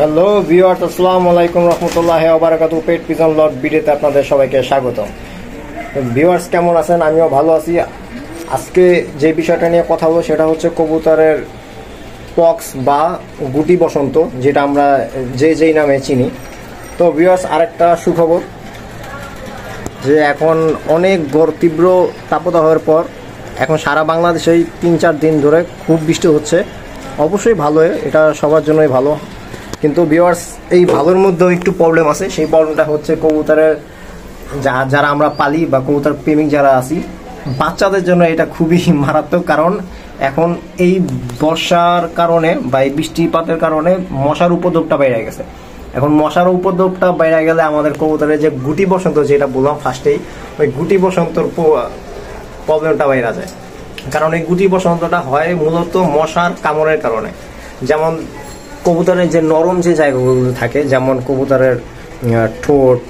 Hello viewers, আসসালামু আলাইকুম রহমতুল্লাহি ওয়া বারাকাতুহু। পেট পিজন লট ভিডিওতে আপনাদের সবাইকে স্বাগত। ভিউয়ার্স, কেমন আছেন? আমিও ভালো আছি। আজকে যে বিষয়টা নিয়ে কথা বলবো সেটা হচ্ছে কবুতরের পক্স বা গুটি বসন্ত, যেটা আমরা যেই নামে চিনি। তো ভিউয়ার্স, আরেকটা সুখবর যে এখন অনেক তীব্র তাপদাহের পর এখন সারা বাংলাদেশেই 3-4 দিন ধরে খুব বৃষ্টি হচ্ছে। অবশ্যই ভালো, এটা সবার জন্যই ভালো। কিন্তু ভিউয়ার্স, এই ভালোর মধ্যেও একটু প্রবলেম আছে। সেই প্রবলেমটা হচ্ছে কবুতরের যারা আমরা পালি বা কবুতর প্রেমিক যারা আছি, বাচ্চাদের জন্য এটা খুবই মারাত্মক। কারণ এখন এই বর্ষার কারণে বা এই বৃষ্টিপাতের কারণে মশার উপদ্রবটা বেড়ে গেছে। এখন মশার উপদ্রবটা বেড়ে গেলে আমাদের কবুতরের যে গুটি বসন্ত, যেটা বললাম ফার্স্টেই, ওই গুটি বসন্তর প্রবলেমটা বেড়ে যায়। কারণ এই গুটি বসন্তটা হয় মূলত মশার কামড়ের কারণে। যেমন কবুতরের যে নরম যে জায়গাগুলো থাকে, যেমন কবুতরের ঠোঁট,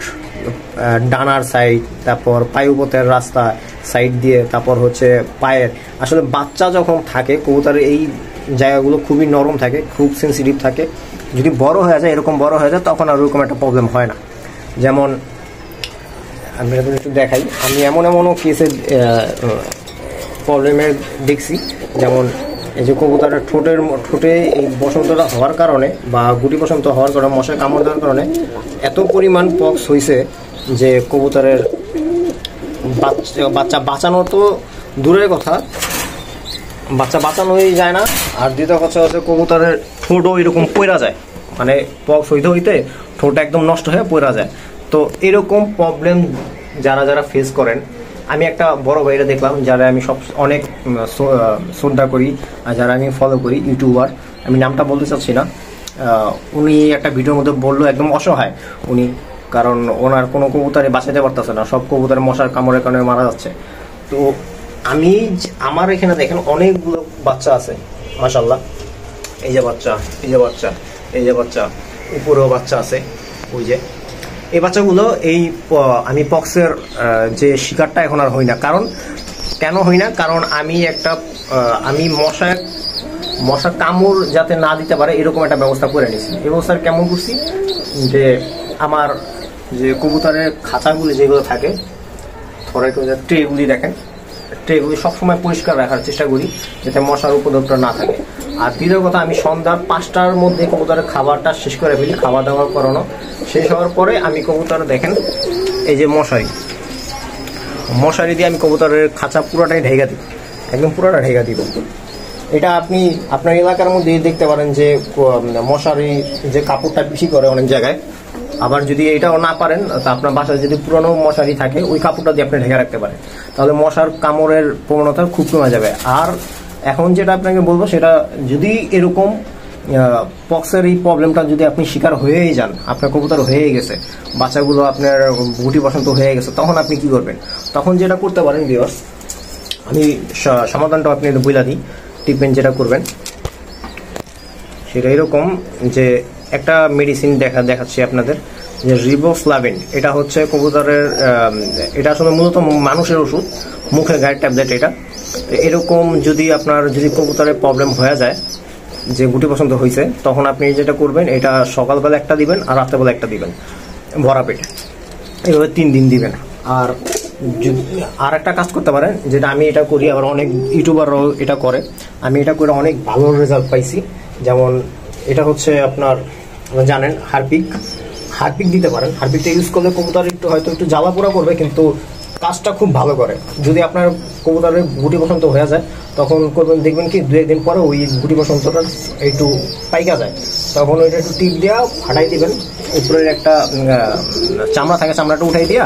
ডানার সাইড, তারপর পায়ুপথের রাস্তা সাইড দিয়ে, তারপর হচ্ছে পায়ের, আসলে বাচ্চা যখন থাকে কবুতরের এই জায়গাগুলো খুবই নরম থাকে, খুব সেন্সিটিভ থাকে। যদি বড় হয়ে যায়, এরকম বড় হয়ে যায়, তখন আর ওরকম একটা প্রবলেম হয় না। যেমন আমি একটু দেখাই, আমি এমনও কেসের প্রবলেমের দেখছি। যেমন এই যে কবুতরের ঠোঁটে এই বসন্তটা হওয়ার কারণে বা গুটি বসন্ত হওয়ার কারণে, মশার কামড় দেওয়ার কারণে এত পরিমাণ পক্স হয়েছে যে কবুতরের বাচ্চা বাঁচানো তো দূরের কথা, বাচ্চা বাঁচানোই যায় না। আর দ্বিতীয় কথা হচ্ছে কবুতরের ঠোঁটও এরকম পড়া যায়, মানে পক্স হইতে ঠোঁট একদম নষ্ট হয়ে পড়া যায়। তো এরকম প্রবলেম যারা ফেস করেন, আমি একটা বড় ভাইরা দেখলাম যারা আমি অনেক শ্রদ্ধা করি আর যারা আমি ফলো করি, ইউটিউবার, আমি নামটা বলতে চাচ্ছি না। উনি একটা ভিডিওর মধ্যে বললো একদম অসহায় উনি, কারণ ওনার কোনো কবুতরে বাঁচাতে পারতেছে না, সব কবুতরে মশার কামড়ের কারণে মারা যাচ্ছে। তো আমার এখানে দেখেন অনেকগুলো বাচ্চা আছে, মাশাআল্লাহ। এই যে বাচ্চা, এই যে বাচ্চা, এই যে বাচ্চা, উপরেও বাচ্চা আছে। ওই যে এই বাচ্চাগুলো, আমি পক্সের যে শিকারটা এখন আর হই না। কেন হই না? কারণ আমি মশা কামড় যাতে না দিতে পারে এরকম একটা ব্যবস্থা করে নিয়েছি। এই ব্যবস্থা কেমন করছি, যে আমার যে কবুতরের খাঁচাগুলি যেগুলো থাকে, ধরে ট্রেগুলি দেখেন, ট্রেগুলি সবসময় পরিষ্কার রাখার চেষ্টা করি যাতে মশার উপদ্রবটা না থাকে। আর দ্বিতীয় কথা, আমি সন্ধ্যা 5টার মধ্যে কবুতরের খাবারটা শেষ করে ফেলি, খাওয়া দাওয়া করানো শেষ হওয়ার পরে আমি কবুতর দেখেন এই যে মশারি দিয়ে আমি কবুতরের খাঁচা পুরোটাই ঢেকে দিই, একদম পুরোটা ঢেকে দিব। এটা আপনি আপনার এলাকার মধ্যে দেখতে পারেন যে মশারি যে কাপড়টা বেশি করে অনেক জায়গায়। আবার যদি এটাও না পারেন, তা আপনার বাসায় যদি পুরনো মশারি থাকে, ওই কাপড়টা দিয়ে আপনি ঢেকে রাখতে পারেন, তাহলে মশার কামড়ের প্রবণতা খুব কমে যাবে। আর এখন যেটা আপনাকে বলবো, সেটা যদি এরকম পক্সের এই প্রবলেমটা যদি আপনি শিকার হয়েই যান, আপনার কবুতর হয়ে গেছে, বাচ্চাগুলো আপনার গুটি বসন্ত হয়ে গেছে, তখন আপনি কি করবেন? তখন যেটা করতে পারেন ভিউয়ার্স, আমি সমাধানটা আপনি বলে দিই। ট্রিটমেন্ট যেটা করবেন সেটা এরকম, যে একটা মেডিসিন দেখাচ্ছি আপনাদের, যে রিবোফ্লাভিন। এটা হচ্ছে কবুতরের, এটা আসলে মূলত মানুষের ওষুধ, মুখে গায়ের ট্যাবলেট। এটা এরকম যদি কবুতরের প্রবলেম হয়ে যায় যে গুটি পছন্দ হয়েছে, তখন আপনি যেটা করবেন, এটা সকালবেলা একটা দিবেন আর রাত্রেবেলা একটা দিবেন ভরা পেটে, এইভাবে 3 দিন দিবেন। আর একটা কাজ করতে পারেন, যেটা আমি এটা করি, আবার অনেক ইউটিউবাররাও এটা করে, আমি এটা করে অনেক ভালো রেজাল্ট পাইছি। যেমন এটা হচ্ছে আপনার জানেন হারপিক দিতে পারেন। হারপিকটা ইউজ করলে কবুতর হয়তো একটু জ্বালা পোড়া করবে, কিন্তু কাজটা খুব ভালো করে। যদি আপনার কবুতরের গুটি বসন্ত হয়ে যায়, তখন করবেন, দেখবেন কি 2-1 দিন পরে ওই গুটি বসন্তটা একটু পাইকা যায়, তখন ওইটা একটু টিপ দিয়া ফাটাই দিবেন। উপরের একটা চামড়া থাকে, চামড়াটা উঠাই দিয়া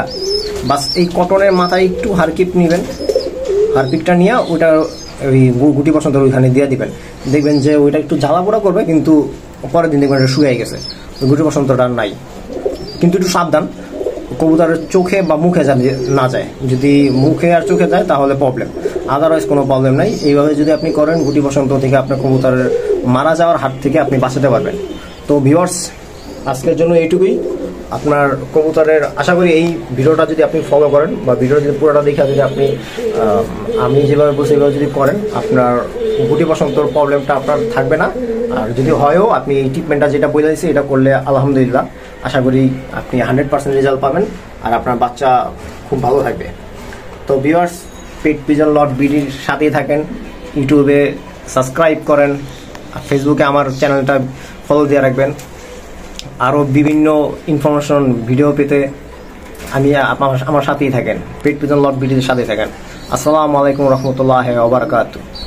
বাস এই কটনের মাথায় একটু হারপিক নেবেন, হারপিকটা নিয়ে ওইটা ওই গুটি বসন্তের ওইখানে দিয়ে দিবেন। দেখবেন যে ওইটা একটু জ্বালা পোড়া করবে, কিন্তু পরের দিন দেখবেন এটা শুকিয়ে গেছে, ওই গুটি বসন্তটা নাই। কিন্তু একটু সাবধান, কবুতরের চোখে বা মুখে না যায়। যদি মুখে আর চোখে যায় তাহলে প্রবলেম, আদারওয়াইজ কোনো প্রবলেম নাই। এইভাবে যদি আপনি করেন, গুটি বসন্ত থেকে আপনার কবুতরের মারা যাওয়ার হাত থেকে আপনি বাঁচাতে পারবেন। তো ভিউয়ার্স, আজকের জন্য এইটুকুই। আপনার কবুতরের আশা করি এই ভিডিওটা যদি আপনি ফলো করেন বা ভিডিও যদি পুরোটা দেখে যদি আপনি আমি যেভাবে বলছি এভাবে যদি করেন, আপনার গুটি বসন্তর প্রবলেমটা আপনার থাকবে না। আর যদি হয়ও আপনি এই ট্রিটমেন্টটা যেটা বলে দিয়েছি এটা করলে আলহামদুলিল্লাহ আশা করি আপনি 100% রেজাল্ট পাবেন আর আপনার বাচ্চা খুব ভালো থাকবে। তো ভিউয়ার্স, পেট পিজন লট বিডির সাথেই থাকেন, ইউটিউবে সাবস্ক্রাইব করেন, ফেসবুকে আমার চ্যানেলটা ফলো দিয়ে রাখবেন। আরও বিভিন্ন ইনফরমেশন ভিডিও পেতে আমার সাথেই থাকেন, পেট পিজন লট বিডির সাথেই থাকেন। আসসালামু আলাইকুম রহমতুল্লাহ ওয়া বারাকাতুহু।